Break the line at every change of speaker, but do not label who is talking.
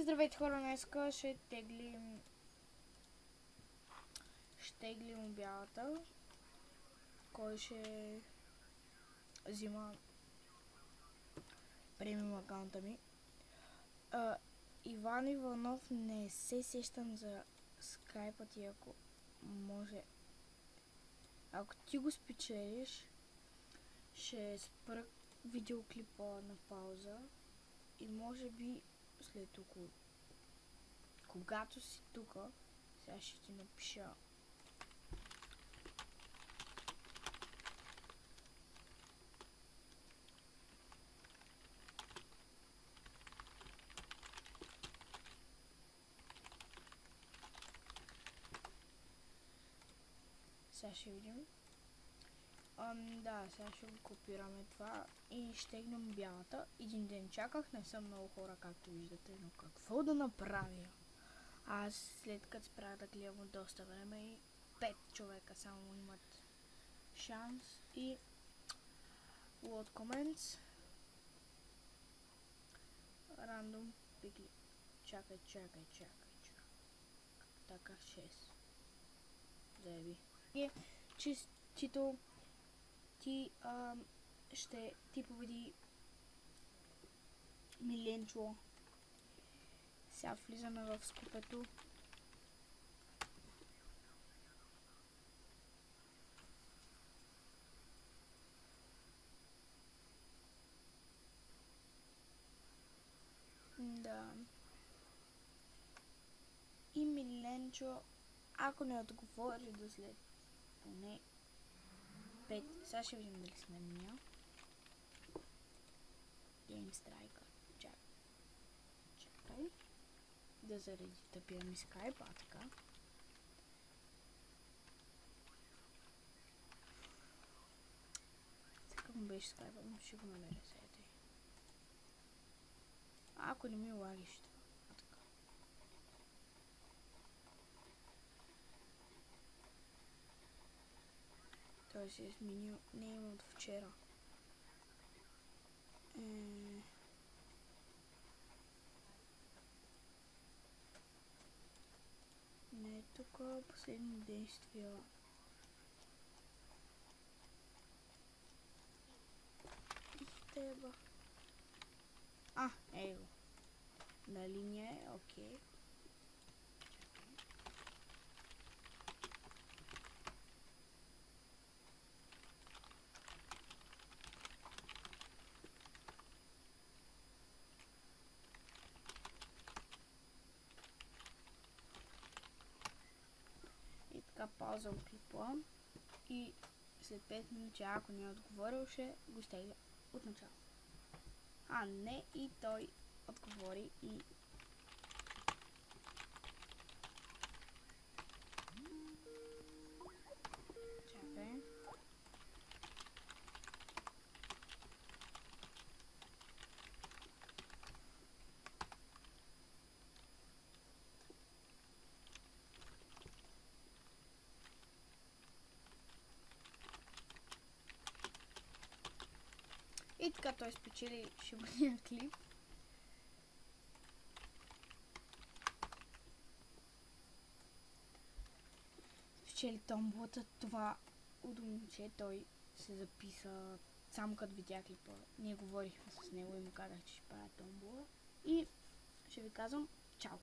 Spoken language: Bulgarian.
И здравейте хора, днеска ще теглим бялата. Кой ще взима премиум акаунта ми. Иван Иванов, не се сещам за скайпа ти, ако може. Ако ти го спечелиш, ще спра видеоклипа на пауза и може би след около... Когато си тука, сега ще ти напиша. Сега ще видим. Да, сега ще го копираме това и щегнем бялата. Един ден чаках, не съм много хора, както виждате, но какво да направя? Аз след като спрях да гледам от доста време и 5 човека само имат шанс и load comments random пикли. Чакай. Така 6. Заяви. И чисто ти победи Миленчо. Сега влизаме в скупето. Да. И Миленчо, ако не отговори до след поне 5, сега ще видим дали сме ние. Game Strike. Чакай. Да зареди тъпия ми скайп, така. Сега му беше скайпа, но ще го намеря сега. Ако не ми лагиш това, така. Той се е сменил, не е от вчера. Не е тук последни действия. Изтеба. Ей го. На линия е, окей. И така паузам клипа и след 5 минути, ако не е отговорил, ще го стегля от начало. Не, и той отговори и чакай. И така той спечели шибания клип. Спечели томболата, това удомче, той се записа само като видя клипа. Ние говорихме с него и му казах, че ще правя томбола. И ще ви казвам,